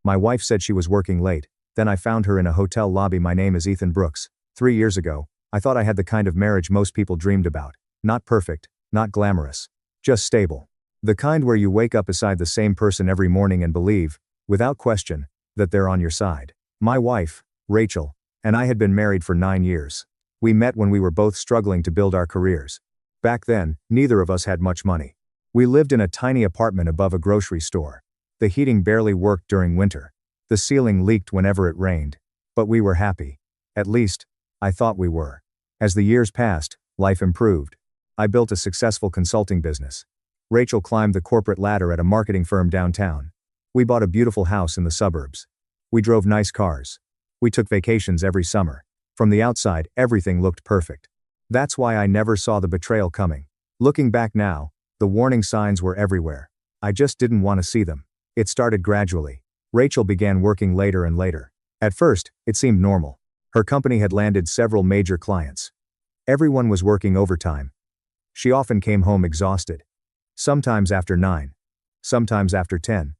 My wife said she was working late, then I found her in a hotel lobby. My name is Ethan Brooks. 3 years ago, I thought I had the kind of marriage most people dreamed about. Not perfect, not glamorous. Just stable. The kind where you wake up beside the same person every morning and believe, without question, that they're on your side. My wife, Rachel, and I had been married for 9 years. We met when we were both struggling to build our careers. Back then, neither of us had much money. We lived in a tiny apartment above a grocery store. The heating barely worked during winter. The ceiling leaked whenever it rained. But we were happy. At least, I thought we were. As the years passed, life improved. I built a successful consulting business. Rachel climbed the corporate ladder at a marketing firm downtown. We bought a beautiful house in the suburbs. We drove nice cars. We took vacations every summer. From the outside, everything looked perfect. That's why I never saw the betrayal coming. Looking back now, the warning signs were everywhere. I just didn't want to see them. It started gradually. Rachel began working later and later. At first, it seemed normal. Her company had landed several major clients. Everyone was working overtime. She often came home exhausted. Sometimes after 9. Sometimes after 10.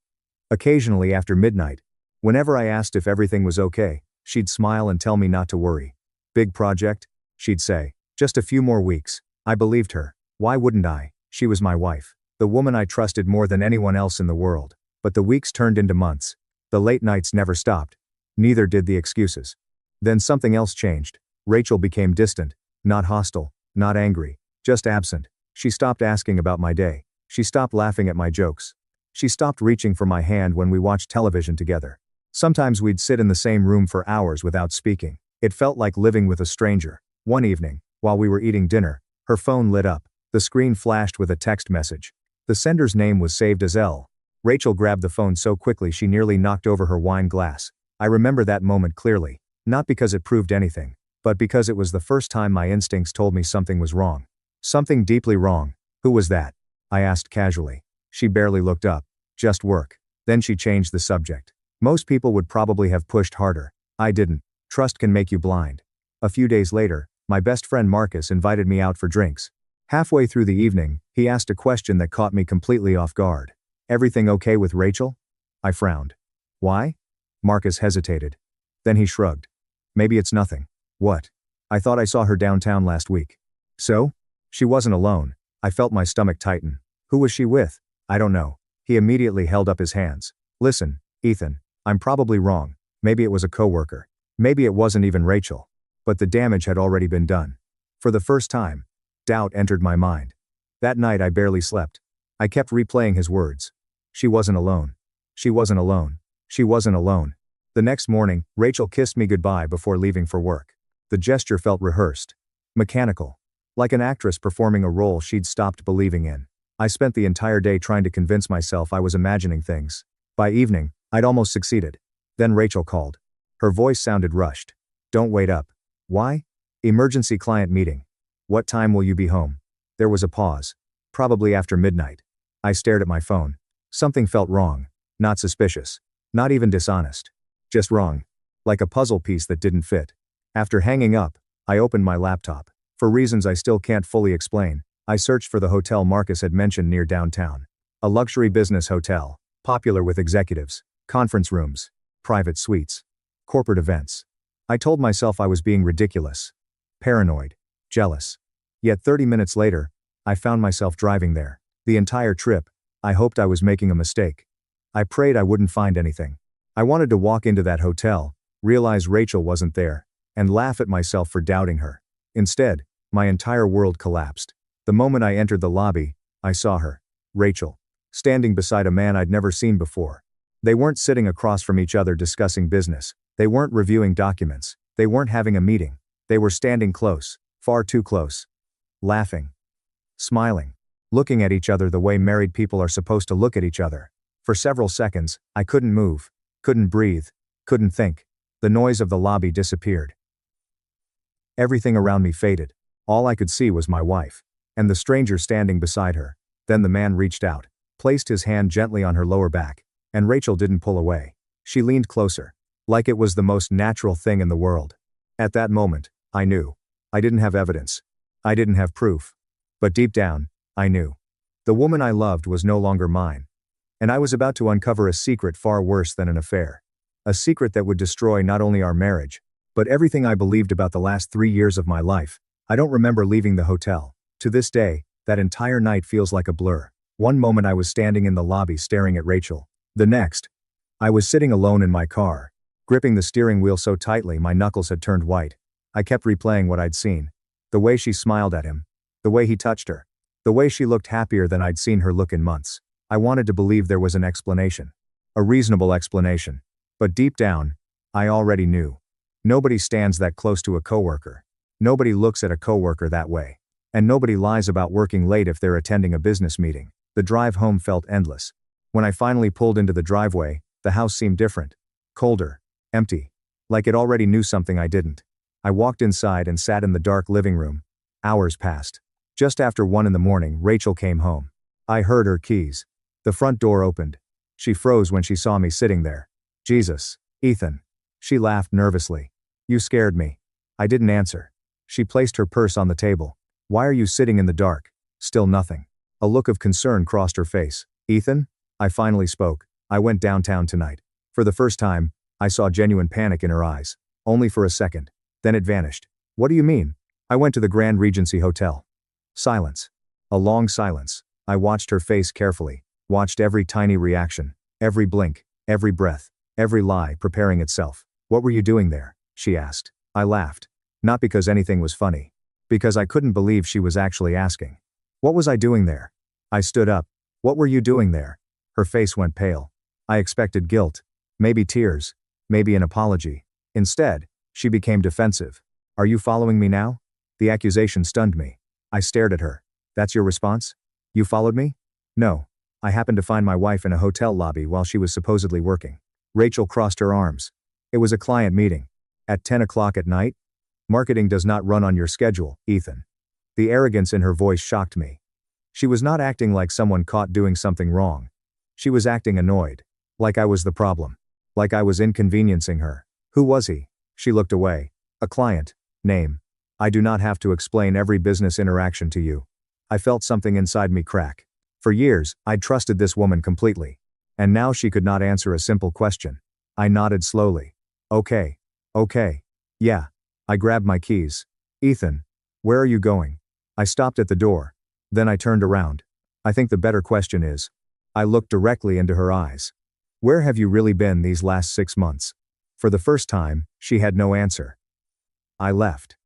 Occasionally after midnight. Whenever I asked if everything was okay, she'd smile and tell me not to worry. Big project? She'd say. Just a few more weeks. I believed her. Why wouldn't I? She was my wife. The woman I trusted more than anyone else in the world. But the weeks turned into months. The late nights never stopped. Neither did the excuses. Then something else changed. Rachel became distant. Not hostile. Not angry. Just absent. She stopped asking about my day. She stopped laughing at my jokes. She stopped reaching for my hand when we watched television together. Sometimes we'd sit in the same room for hours without speaking. It felt like living with a stranger. One evening, while we were eating dinner, her phone lit up. The screen flashed with a text message. The sender's name was saved as L. Rachel grabbed the phone so quickly she nearly knocked over her wine glass. I remember that moment clearly, not because it proved anything, but because it was the first time my instincts told me something was wrong. Something deeply wrong. Who was that? I asked casually. She barely looked up. Just work. Then she changed the subject. Most people would probably have pushed harder. I didn't. Trust can make you blind. A few days later, my best friend Marcus invited me out for drinks. Halfway through the evening, he asked a question that caught me completely off guard. Everything okay with Rachel? I frowned. Why? Marcus hesitated. Then he shrugged. Maybe it's nothing. What? I thought I saw her downtown last week. So? She wasn't alone. I felt my stomach tighten. Who was she with? I don't know. He immediately held up his hands. Listen, Ethan, I'm probably wrong. Maybe it was a coworker. Maybe it wasn't even Rachel. But the damage had already been done. For the first time, doubt entered my mind. That night I barely slept. I kept replaying his words. She wasn't alone. She wasn't alone. She wasn't alone. The next morning, Rachel kissed me goodbye before leaving for work. The gesture felt rehearsed. Mechanical. Like an actress performing a role she'd stopped believing in. I spent the entire day trying to convince myself I was imagining things. By evening, I'd almost succeeded. Then Rachel called. Her voice sounded rushed. Don't wait up. Why? Emergency client meeting. What time will you be home? There was a pause. Probably after midnight. I stared at my phone. Something felt wrong. Not suspicious. Not even dishonest. Just wrong. Like a puzzle piece that didn't fit. After hanging up, I opened my laptop. For reasons I still can't fully explain, I searched for the hotel Marcus had mentioned near downtown. A luxury business hotel, popular with executives, conference rooms, private suites, corporate events. I told myself I was being ridiculous, paranoid, jealous. Yet 30 minutes later, I found myself driving there. The entire trip, I hoped I was making a mistake. I prayed I wouldn't find anything. I wanted to walk into that hotel, realize Rachel wasn't there, and laugh at myself for doubting her. Instead, my entire world collapsed. The moment I entered the lobby, I saw her, Rachel, standing beside a man I'd never seen before. They weren't sitting across from each other discussing business. They weren't reviewing documents. They weren't having a meeting. They were standing close, far too close. Laughing. Smiling. Looking at each other the way married people are supposed to look at each other. For several seconds, I couldn't move, couldn't breathe, couldn't think. The noise of the lobby disappeared. Everything around me faded. All I could see was my wife. And the stranger standing beside her. Then the man reached out, placed his hand gently on her lower back. And Rachel didn't pull away. She leaned closer. Like it was the most natural thing in the world. At that moment, I knew. I didn't have evidence. I didn't have proof. But deep down, I knew. The woman I loved was no longer mine. And I was about to uncover a secret far worse than an affair. A secret that would destroy not only our marriage, but everything I believed about the last 3 years of my life. I don't remember leaving the hotel. To this day, that entire night feels like a blur. One moment I was standing in the lobby staring at Rachel. The next, I was sitting alone in my car, gripping the steering wheel so tightly my knuckles had turned white. I kept replaying what I'd seen. The way she smiled at him. The way he touched her. The way she looked happier than I'd seen her look in months. I wanted to believe there was an explanation. A reasonable explanation. But deep down, I already knew. Nobody stands that close to a coworker. Nobody looks at a coworker that way. And nobody lies about working late if they're attending a business meeting. The drive home felt endless. When I finally pulled into the driveway, the house seemed different. Colder. Empty. Like it already knew something I didn't. I walked inside and sat in the dark living room. Hours passed. Just after 1 in the morning, Rachel came home. I heard her keys. The front door opened. She froze when she saw me sitting there. Jesus, Ethan. She laughed nervously. You scared me. I didn't answer. She placed her purse on the table. Why are you sitting in the dark? Still nothing. A look of concern crossed her face. Ethan? I finally spoke. I went downtown tonight. For the first time, I saw genuine panic in her eyes. Only for a second. Then it vanished. What do you mean? I went to the Grand Regency Hotel. Silence. A long silence. I watched her face carefully. Watched every tiny reaction. Every blink. Every breath. Every lie preparing itself. What were you doing there? She asked. I laughed. Not because anything was funny. Because I couldn't believe she was actually asking. What was I doing there? I stood up. What were you doing there? Her face went pale. I expected guilt. Maybe tears. Maybe an apology. Instead, she became defensive. Are you following me now? The accusation stunned me. I stared at her. That's your response? You followed me? No. I happened to find my wife in a hotel lobby while she was supposedly working. Rachel crossed her arms. It was a client meeting. At 10 o'clock at night? Marketing does not run on your schedule, Ethan. The arrogance in her voice shocked me. She was not acting like someone caught doing something wrong. She was acting annoyed. Like I was the problem. Like I was inconveniencing her. Who was he? She looked away. A client. Name. I do not have to explain every business interaction to you. I felt something inside me crack. For years, I'd trusted this woman completely. And now she could not answer a simple question. I nodded slowly. Okay. Okay. Yeah. I grabbed my keys. Ethan. Where are you going? I stopped at the door. Then I turned around. I think the better question is. I looked directly into her eyes. Where have you really been these last 6 months? For the first time, she had no answer. I left.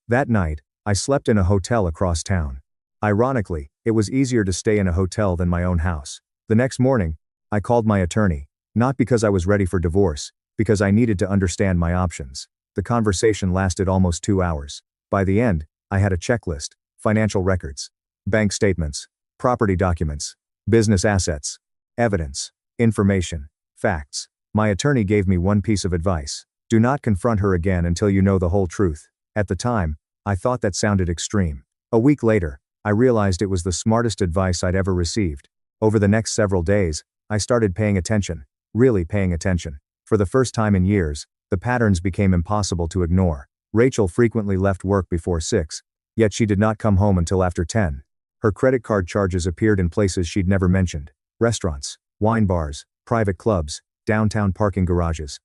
That night, I slept in a hotel across town. Ironically, it was easier to stay in a hotel than my own house. The next morning, I called my attorney, not because I was ready for divorce, because I needed to understand my options. The conversation lasted almost 2 hours. By the end, I had a checklist: financial records, bank statements, property documents, business assets, evidence, information, facts. My attorney gave me one piece of advice: do not confront her again until you know the whole truth. At the time, I thought that sounded extreme. A week later, I realized it was the smartest advice I'd ever received. Over the next several days, I started paying attention, really paying attention. For the first time in years, the patterns became impossible to ignore. Rachel frequently left work before 6, yet she did not come home until after 10. Her credit card charges appeared in places she'd never mentioned: restaurants, wine bars, private clubs, downtown parking garages.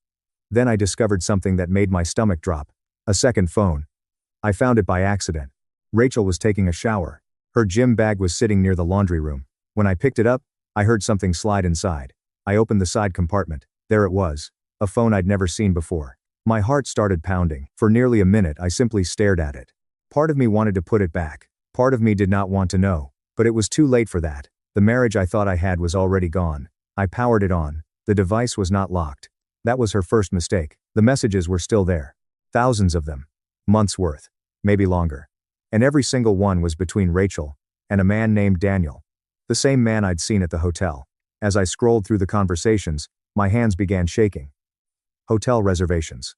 Then I discovered something that made my stomach drop: a second phone. I found it by accident. Rachel was taking a shower. Her gym bag was sitting near the laundry room. When I picked it up, I heard something slide inside. I opened the side compartment. There it was. A phone I'd never seen before. My heart started pounding. For nearly a minute I simply stared at it. Part of me wanted to put it back. Part of me did not want to know. But it was too late for that. The marriage I thought I had was already gone. I powered it on. The device was not locked. That was her first mistake. The messages were still there. Thousands of them. Months worth. Maybe longer. And every single one was between Rachel and a man named Daniel. The same man I'd seen at the hotel. As I scrolled through the conversations, my hands began shaking. Hotel reservations.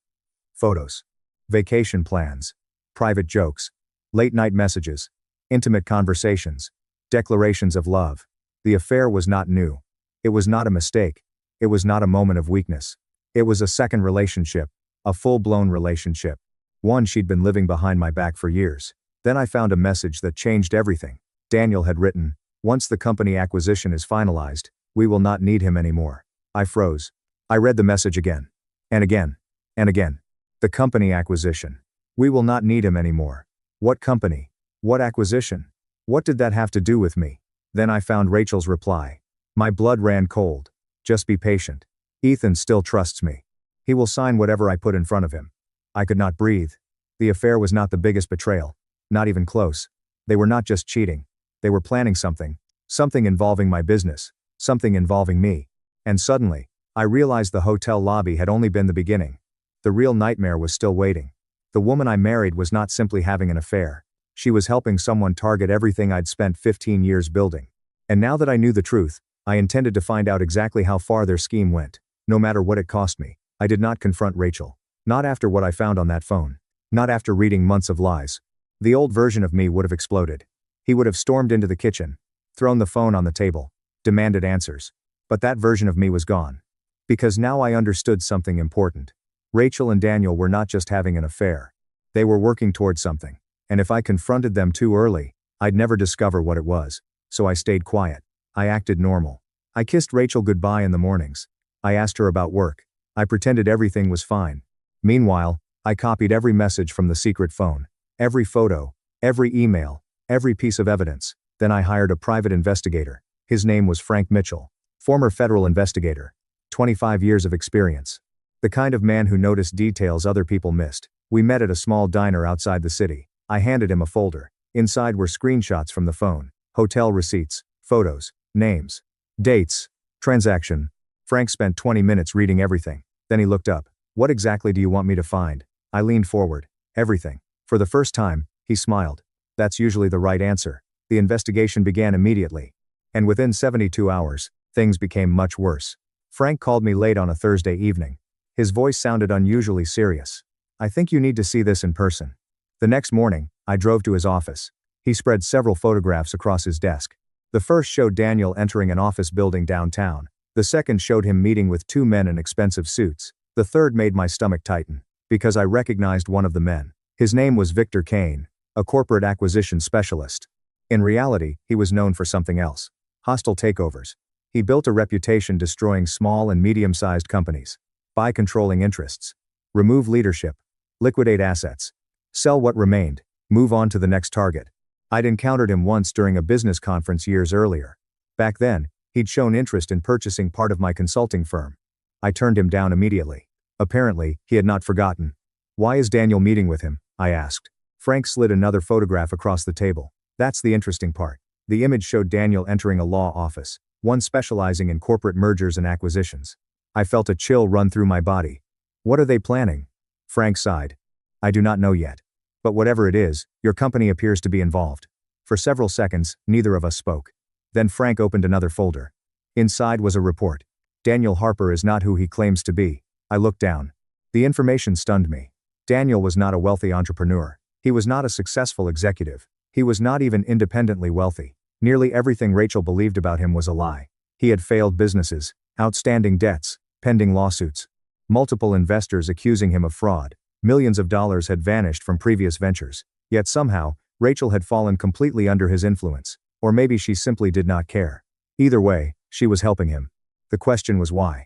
Photos. Vacation plans. Private jokes. Late-night messages. Intimate conversations. Declarations of love. The affair was not new. It was not a mistake. It was not a moment of weakness. It was a second relationship. A full-blown relationship. One she'd been living behind my back for years. Then I found a message that changed everything. Daniel had written, "Once the company acquisition is finalized, We will not need him anymore. I froze. I read the message again. And again. And again. The company acquisition. We will not need him anymore. What company? What acquisition? What did that have to do with me? Then I found Rachel's reply. My blood ran cold. Just be patient. Ethan still trusts me. He will sign whatever I put in front of him. I could not breathe. The affair was not the biggest betrayal. Not even close. They were not just cheating. They were planning something. Something involving my business. Something involving me. And suddenly, I realized the hotel lobby had only been the beginning. The real nightmare was still waiting. The woman I married was not simply having an affair. She was helping someone target everything I'd spent 15 years building. And now that I knew the truth, I intended to find out exactly how far their scheme went, no matter what it cost me. I did not confront Rachel. Not after what I found on that phone. Not after reading months of lies. The old version of me would have exploded. He would have stormed into the kitchen, thrown the phone on the table, demanded answers. But that version of me was gone. Because now I understood something important. Rachel and Daniel were not just having an affair. They were working towards something. And if I confronted them too early, I'd never discover what it was. So I stayed quiet. I acted normal. I kissed Rachel goodbye in the mornings. I asked her about work. I pretended everything was fine. Meanwhile, I copied every message from the secret phone. Every photo. Every email. Every piece of evidence. Then I hired a private investigator. His name was Frank Mitchell. Former federal investigator. 25 years of experience. The kind of man who noticed details other people missed. We met at a small diner outside the city. I handed him a folder. Inside were screenshots from the phone, hotel receipts, photos, names, dates, transaction. Frank spent 20 minutes reading everything. Then he looked up. What exactly do you want me to find? I leaned forward. Everything. For the first time, he smiled. That's usually the right answer. The investigation began immediately. And within 72 hours, things became much worse. Frank called me late on a Thursday evening. His voice sounded unusually serious. I think you need to see this in person. The next morning, I drove to his office. He spread several photographs across his desk. The first showed Daniel entering an office building downtown. The second showed him meeting with two men in expensive suits. The third made my stomach tighten, because I recognized one of the men. His name was Victor Kane, a corporate acquisition specialist. In reality, he was known for something else. Hostile takeovers. He built a reputation destroying small and medium-sized companies. Buy controlling interests. Remove leadership. Liquidate assets. Sell what remained. Move on to the next target. I'd encountered him once during a business conference years earlier. Back then, he'd shown interest in purchasing part of my consulting firm. I turned him down immediately. Apparently, he had not forgotten. Why is Daniel meeting with him? I asked. Frank slid another photograph across the table. That's the interesting part. The image showed Daniel entering a law office, one specializing in corporate mergers and acquisitions. I felt a chill run through my body. What are they planning? Frank sighed. I do not know yet. But whatever it is, your company appears to be involved. For several seconds, neither of us spoke. Then Frank opened another folder. Inside was a report. Daniel Harper is not who he claims to be. I looked down. The information stunned me. Daniel was not a wealthy entrepreneur. He was not a successful executive. He was not even independently wealthy. Nearly everything Rachel believed about him was a lie. He had failed businesses, outstanding debts, pending lawsuits. Multiple investors accusing him of fraud. Millions of dollars had vanished from previous ventures. Yet somehow, Rachel had fallen completely under his influence. Or maybe she simply did not care. Either way, she was helping him. The question was why.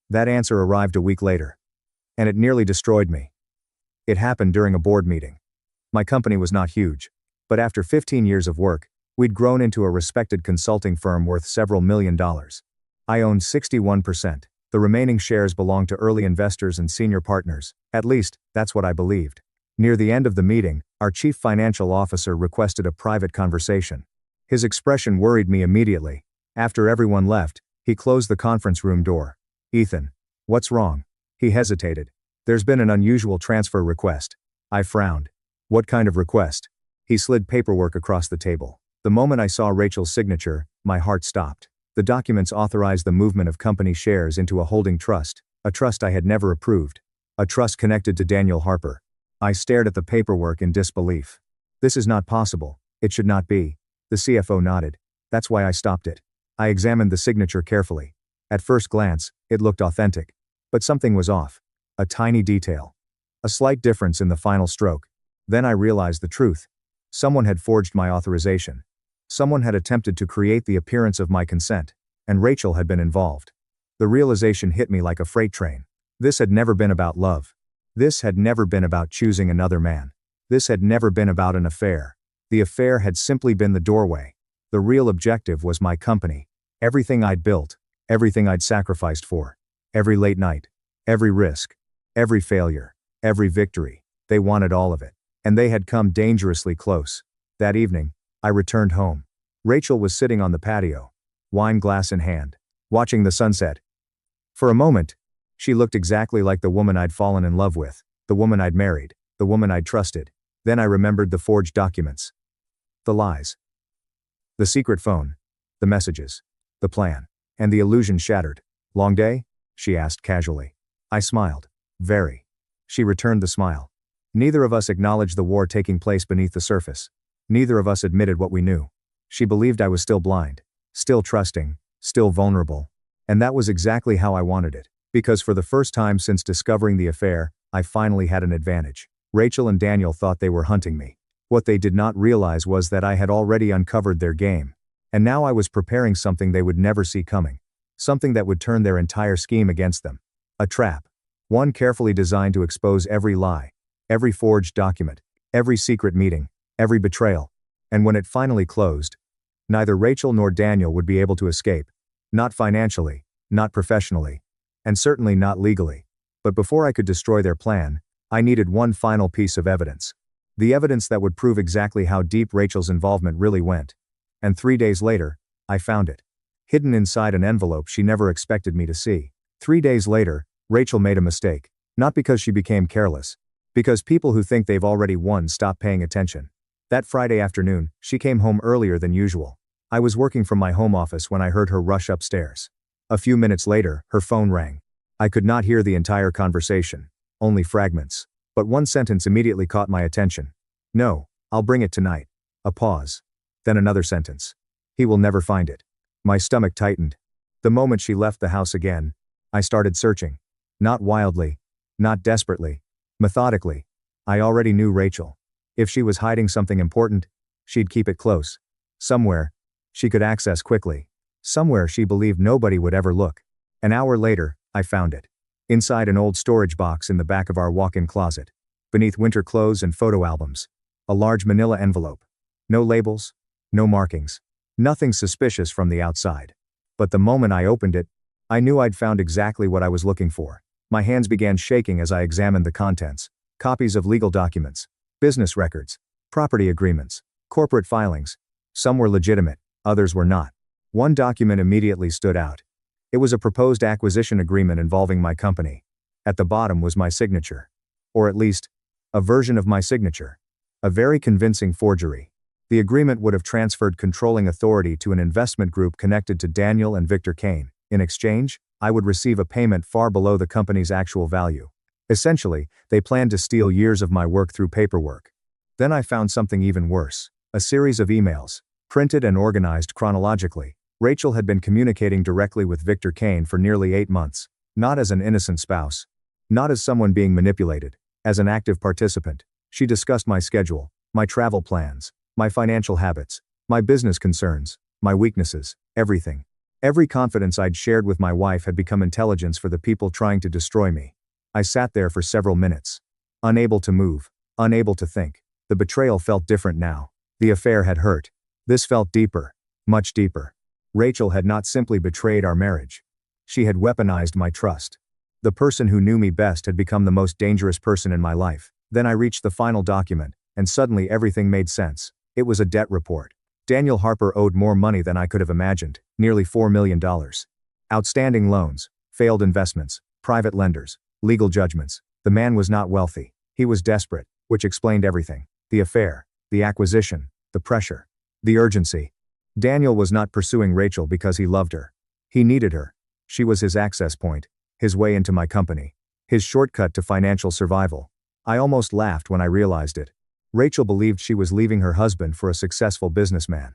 That answer arrived a week later. And it nearly destroyed me. It happened during a board meeting. My company was not huge. But after 15 years of work, we'd grown into a respected consulting firm worth several $1 million. I owned 61%. The remaining shares belonged to early investors and senior partners. At least, that's what I believed. Near the end of the meeting, our chief financial officer requested a private conversation. His expression worried me immediately. After everyone left, he closed the conference room door. Ethan, what's wrong? He hesitated. There's been an unusual transfer request. I frowned. What kind of request? He slid paperwork across the table. The moment I saw Rachel's signature, my heart stopped. The documents authorized the movement of company shares into a holding trust, a trust I had never approved. A trust connected to Daniel Harper. I stared at the paperwork in disbelief. This is not possible. It should not be. The CFO nodded. That's why I stopped it. I examined the signature carefully. At first glance, it looked authentic. But something was off. A tiny detail. A slight difference in the final stroke. Then I realized the truth. Someone had forged my authorization. Someone had attempted to create the appearance of my consent. And Rachel had been involved. The realization hit me like a freight train. This had never been about love. This had never been about choosing another man. This had never been about an affair. The affair had simply been the doorway. The real objective was my company. Everything I'd built, everything I'd sacrificed for. Every late night, every risk, every failure, every victory. They wanted all of it. And they had come dangerously close. That evening, I returned home. Rachel was sitting on the patio, wine glass in hand, watching the sunset. For a moment, she looked exactly like the woman I'd fallen in love with, the woman I'd married, the woman I'd trusted. Then I remembered the forged documents. The lies. The secret phone. The messages. The plan. And the illusion shattered. Long day? She asked casually. I smiled. Very. She returned the smile. Neither of us acknowledged the war taking place beneath the surface. Neither of us admitted what we knew. She believed I was still blind, still trusting, still vulnerable. And that was exactly how I wanted it. Because for the first time since discovering the affair, I finally had an advantage. Rachel and Daniel thought they were hunting me. What they did not realize was that I had already uncovered their game. And now I was preparing something they would never see coming. Something that would turn their entire scheme against them. A trap. One carefully designed to expose every lie, every forged document, every secret meeting, every betrayal. And when it finally closed, neither Rachel nor Daniel would be able to escape. Not financially, not professionally, and certainly not legally. But before I could destroy their plan, I needed one final piece of evidence. The evidence that would prove exactly how deep Rachel's involvement really went. And 3 days later, I found it. Hidden inside an envelope she never expected me to see. 3 days later, Rachel made a mistake. Not because she became careless. Because people who think they've already won stop paying attention. That Friday afternoon, she came home earlier than usual. I was working from my home office when I heard her rush upstairs. A few minutes later, her phone rang. I could not hear the entire conversation. Only fragments. But one sentence immediately caught my attention. No, I'll bring it tonight. A pause. Then another sentence. He will never find it. My stomach tightened. The moment she left the house again, I started searching. Not wildly. Not desperately. Methodically. I already knew Rachel. If she was hiding something important, she'd keep it close. Somewhere she could access quickly. Somewhere she believed nobody would ever look. An hour later, I found it. Inside an old storage box in the back of our walk-in closet. Beneath winter clothes and photo albums. A large manila envelope. No labels. No markings. Nothing suspicious from the outside. But the moment I opened it, I knew I'd found exactly what I was looking for. My hands began shaking as I examined the contents. Copies of legal documents. Business records. Property agreements. Corporate filings. Some were legitimate, others were not. One document immediately stood out. It was a proposed acquisition agreement involving my company. At the bottom was my signature. Or at least, a version of my signature. A very convincing forgery. The agreement would have transferred controlling authority to an investment group connected to Daniel and Victor Kane. In exchange, I would receive a payment far below the company's actual value. Essentially, they planned to steal years of my work through paperwork. Then I found something even worse. A series of emails, printed and organized chronologically. Rachel had been communicating directly with Victor Kane for nearly 8 months. Not as an innocent spouse. Not as someone being manipulated. As an active participant. She discussed my schedule, my travel plans, my financial habits, my business concerns, my weaknesses, everything. Every confidence I'd shared with my wife had become intelligence for the people trying to destroy me. I sat there for several minutes. Unable to move. Unable to think. The betrayal felt different now. The affair had hurt. This felt deeper. Much deeper. Rachel had not simply betrayed our marriage. She had weaponized my trust. The person who knew me best had become the most dangerous person in my life. Then I reached the final document, and suddenly everything made sense. It was a debt report. Daniel Harper owed more money than I could have imagined, nearly $4 million. Outstanding loans, failed investments, private lenders, legal judgments. The man was not wealthy. He was desperate, which explained everything. The affair, the acquisition, the pressure, the urgency. Daniel was not pursuing Rachel because he loved her. He needed her. She was his access point, his way into my company, his shortcut to financial survival. I almost laughed when I realized it. Rachel believed she was leaving her husband for a successful businessman.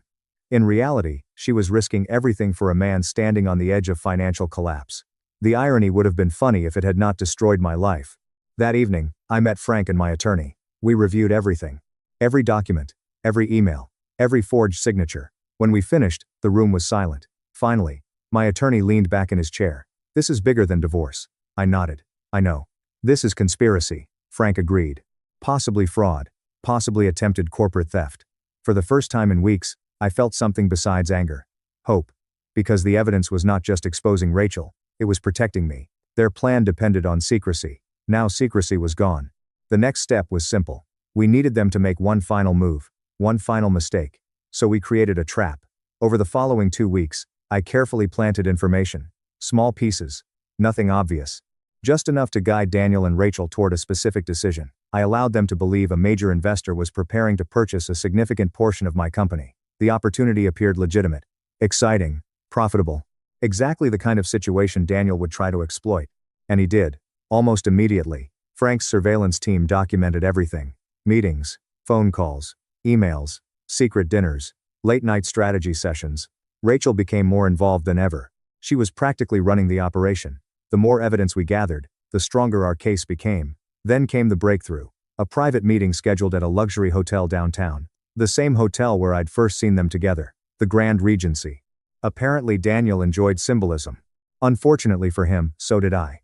In reality, she was risking everything for a man standing on the edge of financial collapse. The irony would have been funny if it had not destroyed my life. That evening, I met Frank and my attorney. We reviewed everything. Every document, every email, every forged signature. When we finished, the room was silent. Finally, My attorney leaned back in his chair. This is bigger than divorce. I nodded. I know. This is conspiracy, Frank agreed. Possibly fraud. Possibly attempted corporate theft. For the first time in weeks, I felt something besides anger. Hope. Because the evidence was not just exposing Rachel, it was protecting me. Their plan depended on secrecy. Now secrecy was gone. The next step was simple. We needed them to make one final move, one final mistake. So we created a trap. Over the following 2 weeks, I carefully planted information. Small pieces. Nothing obvious. Just enough to guide Daniel and Rachel toward a specific decision. I allowed them to believe a major investor was preparing to purchase a significant portion of my company. The opportunity appeared legitimate, exciting, profitable. Exactly the kind of situation Daniel would try to exploit. And he did. Almost immediately. Frank's surveillance team documented everything. Meetings, phone calls, emails, secret dinners, late-night strategy sessions. Rachel became more involved than ever. She was practically running the operation. The more evidence we gathered, the stronger our case became. Then came the breakthrough. A private meeting scheduled at a luxury hotel downtown. The same hotel where I'd first seen them together. The Grand Regency. Apparently Daniel enjoyed symbolism. Unfortunately for him, so did I.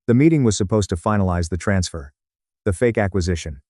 The meeting was supposed to finalize the transfer. The fake acquisition.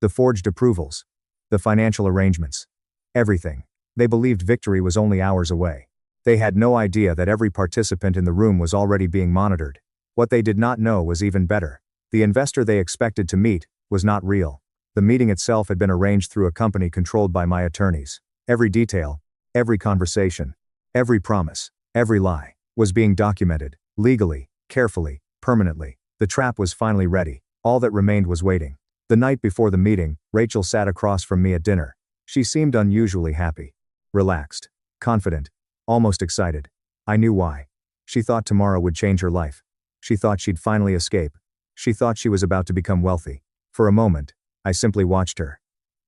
The forged approvals. The financial arrangements. Everything. They believed victory was only hours away. They had no idea that every participant in the room was already being monitored. What they did not know was even better. The investor they expected to meet was not real. The meeting itself had been arranged through a company controlled by my attorneys. Every detail, every conversation, every promise, every lie, was being documented, legally, carefully, permanently. The trap was finally ready. All that remained was waiting. The night before the meeting, Rachel sat across from me at dinner. She seemed unusually happy. Relaxed. Confident. Almost excited. I knew why. She thought tomorrow would change her life. She thought she'd finally escape. She thought she was about to become wealthy. For a moment, I simply watched her.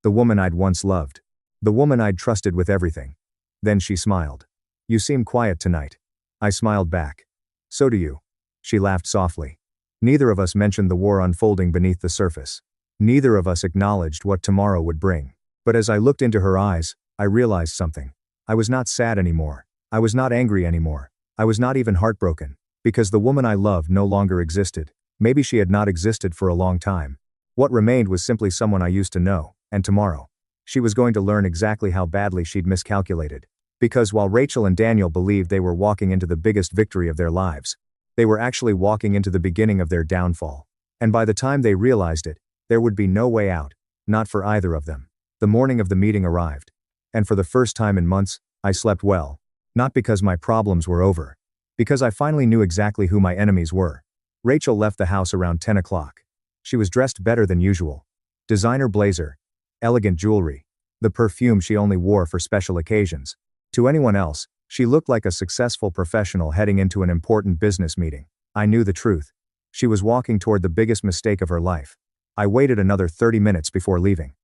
The woman I'd once loved. The woman I'd trusted with everything. Then she smiled. You seem quiet tonight. I smiled back. So do you. She laughed softly. Neither of us mentioned the war unfolding beneath the surface. Neither of us acknowledged what tomorrow would bring. But as I looked into her eyes, I realized something. I was not sad anymore. I was not angry anymore. I was not even heartbroken. Because the woman I loved no longer existed. Maybe she had not existed for a long time. What remained was simply someone I used to know, and tomorrow. She was going to learn exactly how badly she'd miscalculated. Because while Rachel and Daniel believed they were walking into the biggest victory of their lives, they were actually walking into the beginning of their downfall. And by the time they realized it, there would be no way out. Not for either of them. The morning of the meeting arrived. And for the first time in months, I slept well. Not because my problems were over. Because I finally knew exactly who my enemies were. Rachel left the house around 10 o'clock. She was dressed better than usual. Designer blazer. Elegant jewelry. The perfume she only wore for special occasions. To anyone else, she looked like a successful professional heading into an important business meeting. I knew the truth. She was walking toward the biggest mistake of her life. I waited another 30 minutes before leaving.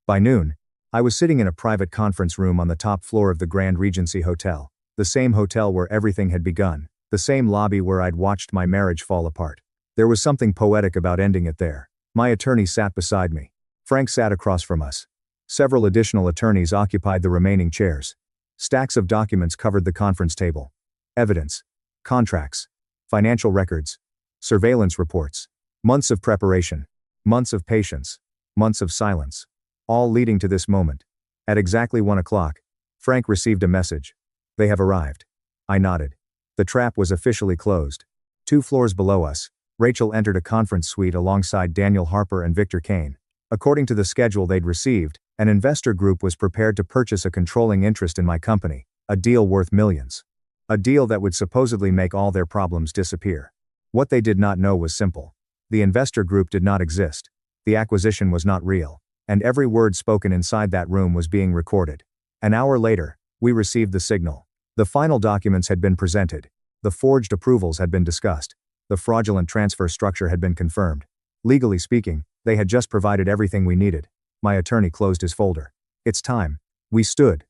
By noon, I was sitting in a private conference room on the top floor of the Grand Regency Hotel. The same hotel where everything had begun. The same lobby where I'd watched my marriage fall apart. There was something poetic about ending it there. My attorney sat beside me. Frank sat across from us. Several additional attorneys occupied the remaining chairs. Stacks of documents covered the conference table. Evidence. Contracts. Financial records. Surveillance reports. Months of preparation. Months of patience. Months of silence. All leading to this moment. At exactly 1 o'clock, Frank received a message. They have arrived. I nodded. The trap was officially closed. 2 floors below us, Rachel entered a conference suite alongside Daniel Harper and Victor Kane. According to the schedule they'd received, an investor group was prepared to purchase a controlling interest in my company, a deal worth millions. A deal that would supposedly make all their problems disappear. What they did not know was simple. The investor group did not exist. The acquisition was not real. And every word spoken inside that room was being recorded. An hour later, we received the signal. The final documents had been presented. The forged approvals had been discussed. The fraudulent transfer structure had been confirmed. Legally speaking, they had just provided everything we needed. My attorney closed his folder. It's time. We stood.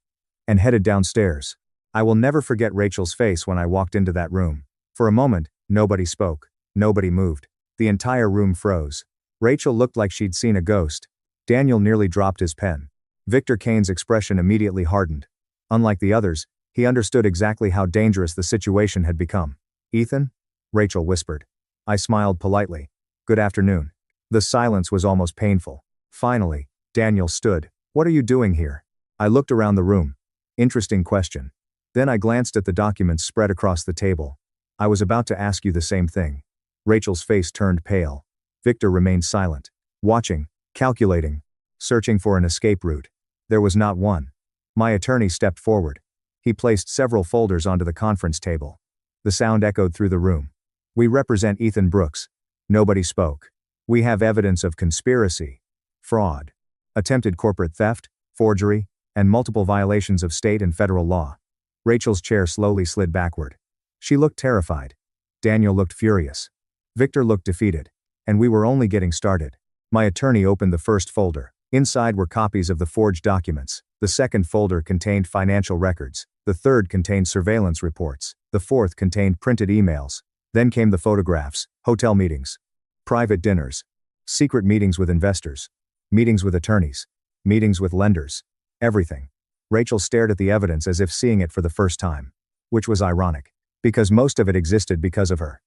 And headed downstairs. I will never forget Rachel's face when I walked into that room. For a moment, nobody spoke. Nobody moved. The entire room froze. Rachel looked like she'd seen a ghost. Daniel nearly dropped his pen. Victor Kane's expression immediately hardened. Unlike the others, He understood exactly how dangerous the situation had become. "Ethan?" Rachel whispered. I smiled politely. "Good afternoon." The silence was almost painful. Finally, Daniel stood. "What are you doing here?" I looked around the room. Interesting question. Then I glanced at the documents spread across the table. "I was about to ask you the same thing." Rachel's face turned pale. Victor remained silent. Watching, calculating, searching for an escape route. There was not one. My attorney stepped forward. He placed several folders onto the conference table. The sound echoed through the room. "We represent Ethan Brooks." Nobody spoke. "We have evidence of conspiracy, fraud, attempted corporate theft, forgery, and multiple violations of state and federal law." Rachel's chair slowly slid backward. She looked terrified. Daniel looked furious. Victor looked defeated. And we were only getting started. My attorney opened the first folder. Inside were copies of the forged documents. The second folder contained financial records. The third contained surveillance reports. The fourth contained printed emails. Then came the photographs, hotel meetings, private dinners, secret meetings with investors, meetings with attorneys, meetings with lenders. Everything. Rachel stared at the evidence as if seeing it for the first time. Which was ironic. Because most of it existed because of her.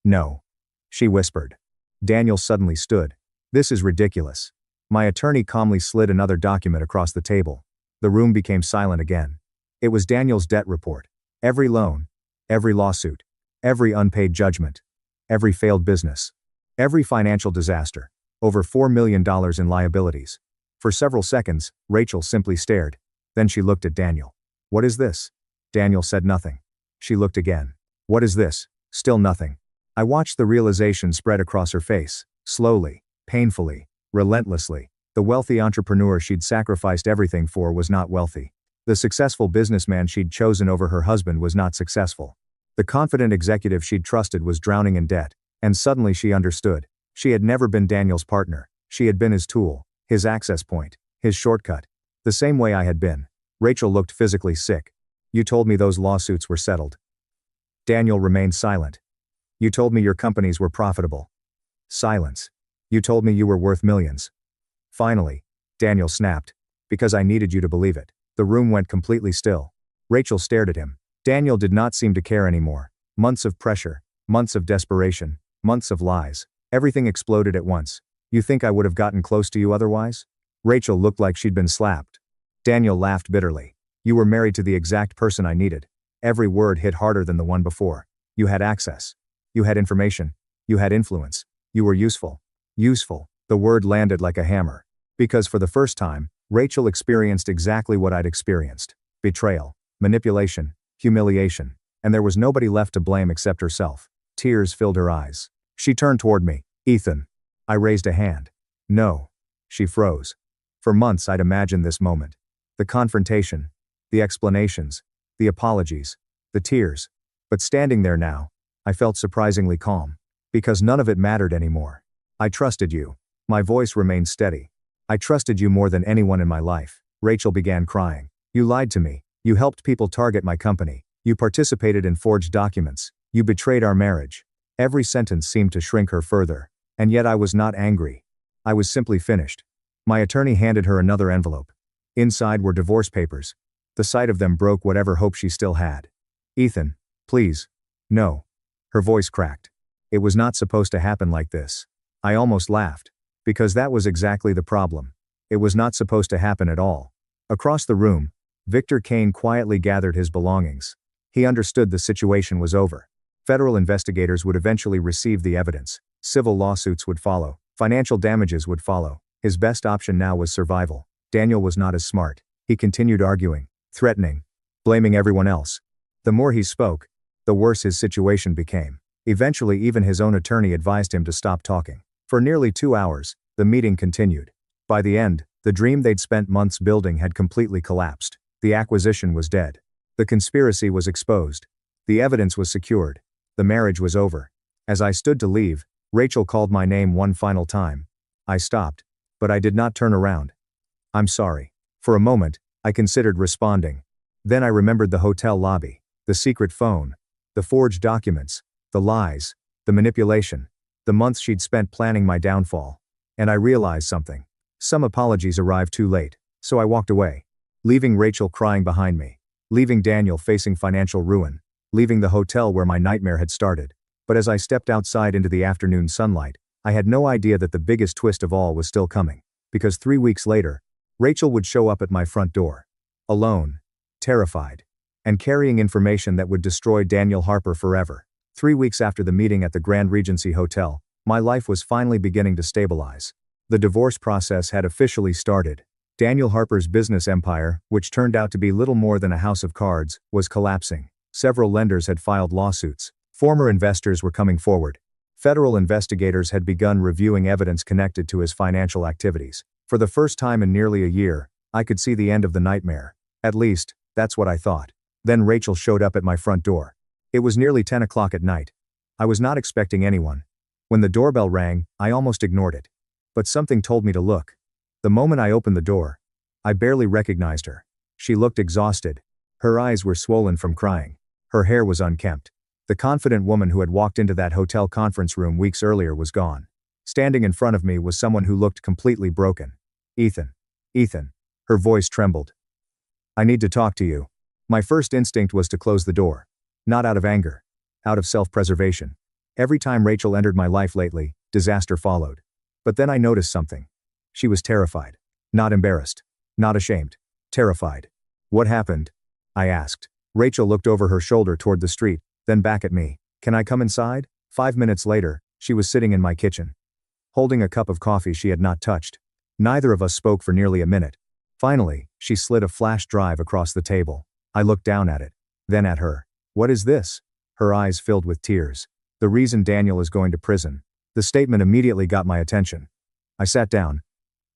"No," she whispered. Daniel suddenly stood. "This is ridiculous." My attorney calmly slid another document across the table. The room became silent again. It was Daniel's debt report. Every loan, every lawsuit, every unpaid judgment, every failed business, every financial disaster, over $4 million in liabilities. For several seconds, Rachel simply stared. Then she looked at Daniel. "What is this?" Daniel said nothing. She looked again. "What is this?" Still nothing. I watched the realization spread across her face, slowly, painfully, relentlessly. The wealthy entrepreneur she'd sacrificed everything for was not wealthy. The successful businessman she'd chosen over her husband was not successful. The confident executive she'd trusted was drowning in debt. And suddenly she understood. She had never been Daniel's partner. She had been his tool, his access point, his shortcut. The same way I had been. Rachel looked physically sick. "You told me those lawsuits were settled." Daniel remained silent. "You told me your companies were profitable." Silence. "You told me you were worth millions." Finally, Daniel snapped. "Because I needed you to believe it." The room went completely still. Rachel stared at him. Daniel did not seem to care anymore. Months of pressure, months of desperation, months of lies. Everything exploded at once. "You think I would have gotten close to you otherwise?" Rachel looked like she'd been slapped. Daniel laughed bitterly. "You were married to the exact person I needed." Every word hit harder than the one before. "You had access. You had information. You had influence. You were useful." Useful. The word landed like a hammer. Because for the first time, Rachel experienced exactly what I'd experienced. Betrayal, manipulation, humiliation. And there was nobody left to blame except herself. Tears filled her eyes. She turned toward me. "Ethan." I raised a hand. "No." She froze. For months I'd imagined this moment. The confrontation. The explanations. The apologies. The tears. But standing there now, I felt surprisingly calm. Because none of it mattered anymore. "I trusted you." My voice remained steady. "I trusted you more than anyone in my life." Rachel began crying. "You lied to me. You helped people target my company. You participated in forged documents. You betrayed our marriage." Every sentence seemed to shrink her further. And yet I was not angry. I was simply finished. My attorney handed her another envelope. Inside were divorce papers. The sight of them broke whatever hope she still had. "Ethan, please." "No." Her voice cracked. "It was not supposed to happen like this." I almost laughed. Because that was exactly the problem. It was not supposed to happen at all. Across the room, Victor Kane quietly gathered his belongings. He understood the situation was over. Federal investigators would eventually receive the evidence. Civil lawsuits would follow. Financial damages would follow. His best option now was survival. Daniel was not as smart. He continued arguing, threatening, blaming everyone else. The more he spoke, the worse his situation became. Eventually even his own attorney advised him to stop talking. For nearly 2 hours, the meeting continued. By the end, the dream they'd spent months building had completely collapsed. The acquisition was dead. The conspiracy was exposed. The evidence was secured. The marriage was over. As I stood to leave, Rachel called my name one final time. I stopped. But I did not turn around. "I'm sorry." For a moment, I considered responding. Then I remembered the hotel lobby, the secret phone, the forged documents, the lies, the manipulation, the months she'd spent planning my downfall. And I realized something. Some apologies arrived too late, so I walked away, leaving Rachel crying behind me. leaving Daniel facing financial ruin, leaving the hotel where my nightmare had started. But as I stepped outside into the afternoon sunlight, I had no idea that the biggest twist of all was still coming. Because 3 weeks later, Rachel would show up at my front door. Alone, terrified, and carrying information that would destroy Daniel Harper forever. 3 weeks after the meeting at the Grand Regency Hotel, my life was finally beginning to stabilize. The divorce process had officially started. Daniel Harper's business empire, which turned out to be little more than a house of cards, was collapsing. Several lenders had filed lawsuits. Former investors were coming forward. Federal investigators had begun reviewing evidence connected to his financial activities. For the first time in nearly a year, I could see the end of the nightmare. At least, that's what I thought. Then Rachel showed up at my front door. It was nearly 10 o'clock at night. I was not expecting anyone. When the doorbell rang, I almost ignored it. But something told me to look. The moment I opened the door, I barely recognized her. She looked exhausted. Her eyes were swollen from crying. Her hair was unkempt. The confident woman who had walked into that hotel conference room weeks earlier was gone. Standing in front of me was someone who looked completely broken. Ethan. Ethan. Her voice trembled. I need to talk to you. My first instinct was to close the door. Not out of anger. Out of self-preservation. Every time Rachel entered my life lately, disaster followed. But then I noticed something. She was terrified. Not embarrassed. Not ashamed. Terrified. What happened? I asked. Rachel looked over her shoulder toward the street, then back at me. Can I come inside? 5 minutes later, she was sitting in my kitchen, holding a cup of coffee she had not touched. Neither of us spoke for nearly a minute. Finally, she slid a flash drive across the table. I looked down at it, then at her. What is this? Her eyes filled with tears. The reason Daniel is going to prison. The statement immediately got my attention. I sat down.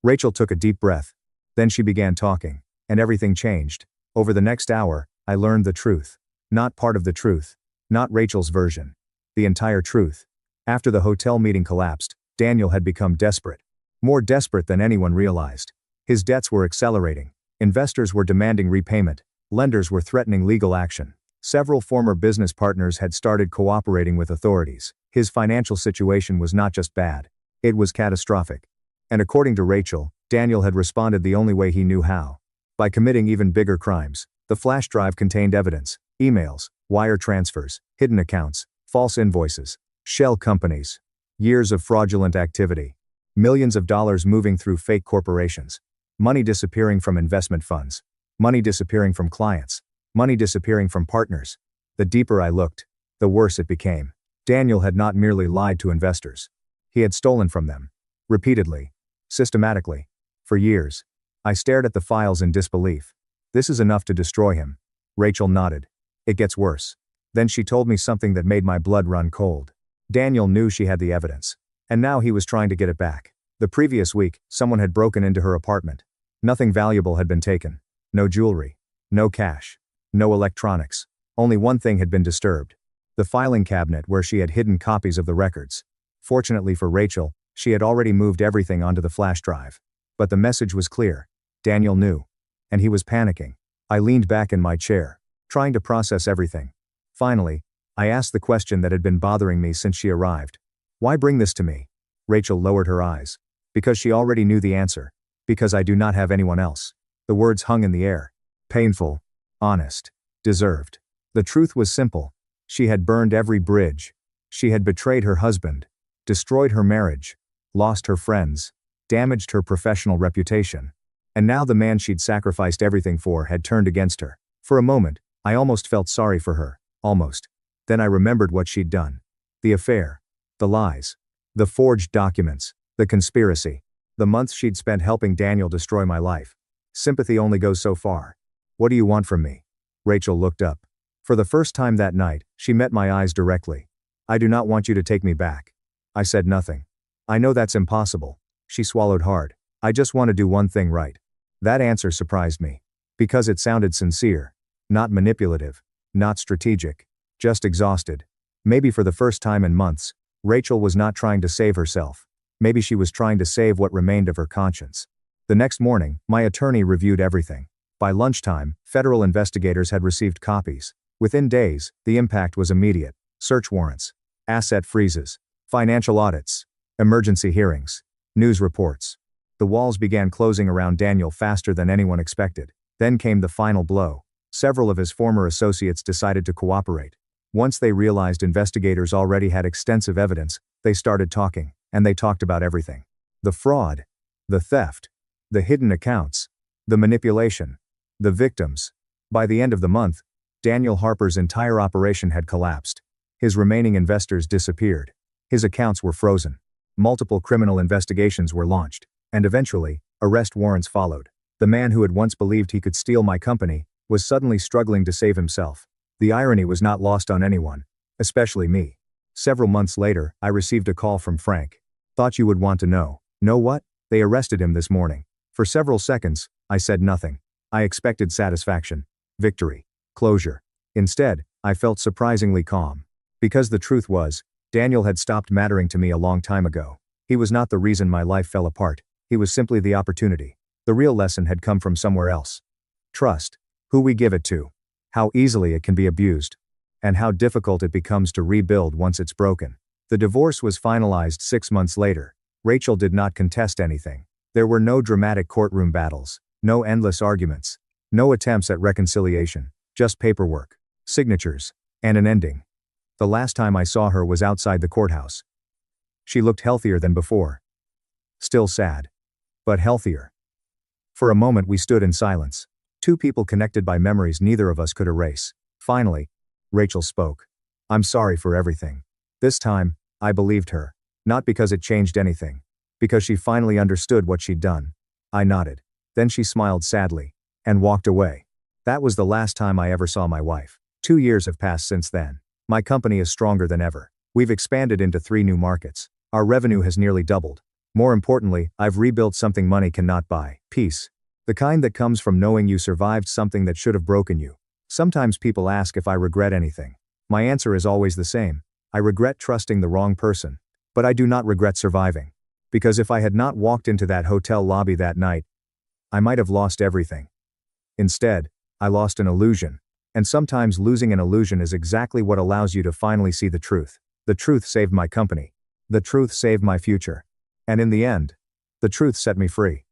Rachel took a deep breath. Then she began talking, and everything changed. Over the next hour, I learned the truth. Not part of the truth. Not Rachel's version. The entire truth. After the hotel meeting collapsed, Daniel had become desperate. More desperate than anyone realized. His debts were accelerating. Investors were demanding repayment. Lenders were threatening legal action. Several former business partners had started cooperating with authorities. His financial situation was not just bad. It was catastrophic. And according to Rachel, Daniel had responded the only way he knew how. By committing even bigger crimes. The flash drive contained evidence, emails, wire transfers, hidden accounts, false invoices, shell companies, years of fraudulent activity, millions of dollars moving through fake corporations, money disappearing from investment funds, money disappearing from clients, money disappearing from partners. The deeper I looked, the worse it became. Daniel had not merely lied to investors. He had stolen from them. Repeatedly. Systematically. For years. I stared at the files in disbelief. This is enough to destroy him. Rachel nodded. It gets worse. Then she told me something that made my blood run cold. Daniel knew she had the evidence. And now he was trying to get it back. The previous week, someone had broken into her apartment. Nothing valuable had been taken. No jewelry. No cash. No electronics. Only one thing had been disturbed. The filing cabinet where she had hidden copies of the records. Fortunately for Rachel, she had already moved everything onto the flash drive. But the message was clear. Daniel knew. And he was panicking. I leaned back in my chair, trying to process everything. Finally, I asked the question that had been bothering me since she arrived. Why bring this to me? Rachel lowered her eyes. Because she already knew the answer. Because I do not have anyone else. The words hung in the air. Painful. Honest. Deserved. The truth was simple. She had burned every bridge. She had betrayed her husband. Destroyed her marriage. Lost her friends. Damaged her professional reputation. And now the man she'd sacrificed everything for had turned against her. For a moment, I almost felt sorry for her. Almost. Then I remembered what she'd done. The affair. The lies. The forged documents. The conspiracy. The months she'd spent helping Daniel destroy my life. Sympathy only goes so far. What do you want from me? Rachel looked up. For the first time that night, she met my eyes directly. I do not want you to take me back. I said nothing. I know that's impossible. She swallowed hard. I just want to do one thing right. That answer surprised me. Because it sounded sincere. Not manipulative. Not strategic. Just exhausted. Maybe for the first time in months, Rachel was not trying to save herself. Maybe she was trying to save what remained of her conscience. The next morning, my attorney reviewed everything. By lunchtime, federal investigators had received copies. Within days, the impact was immediate. Search warrants. Asset freezes. Financial audits. Emergency hearings. News reports. The walls began closing around Daniel faster than anyone expected. Then came the final blow. Several of his former associates decided to cooperate. Once they realized investigators already had extensive evidence, they started talking, and they talked about everything. The fraud, the theft, the hidden accounts, the manipulation, the victims. By the end of the month, Daniel Harper's entire operation had collapsed. His remaining investors disappeared. His accounts were frozen. Multiple criminal investigations were launched, and eventually, arrest warrants followed. The man who had once believed he could steal my company was suddenly struggling to save himself. The irony was not lost on anyone, especially me. Several months later, I received a call from Frank. Thought you would want to know. Know what? They arrested him this morning. For several seconds, I said nothing. I expected satisfaction, victory, closure. Instead, I felt surprisingly calm. Because the truth was, Daniel had stopped mattering to me a long time ago. He was not the reason my life fell apart. He was simply the opportunity. The real lesson had come from somewhere else. Trust. Who we give it to. How easily it can be abused. And how difficult it becomes to rebuild once it's broken. The divorce was finalized 6 months later. Rachel did not contest anything. There were no dramatic courtroom battles, no endless arguments, no attempts at reconciliation, just paperwork, signatures, and an ending. The last time I saw her was outside the courthouse. She looked healthier than before. Still sad. But healthier. For a moment we stood in silence. Two people connected by memories neither of us could erase. Finally, Rachel spoke. I'm sorry for everything. This time, I believed her. Not because it changed anything. Because she finally understood what she'd done. I nodded. Then she smiled sadly. And walked away. That was the last time I ever saw my wife. 2 years have passed since then. My company is stronger than ever. We've expanded into 3 new markets. Our revenue has nearly doubled. More importantly, I've rebuilt something money cannot buy. Peace. The kind that comes from knowing you survived something that should have broken you. Sometimes people ask if I regret anything. My answer is always the same. I regret trusting the wrong person. But I do not regret surviving. Because if I had not walked into that hotel lobby that night, I might have lost everything. Instead, I lost an illusion. And sometimes losing an illusion is exactly what allows you to finally see the truth. The truth saved my company. The truth saved my future. And in the end, the truth set me free.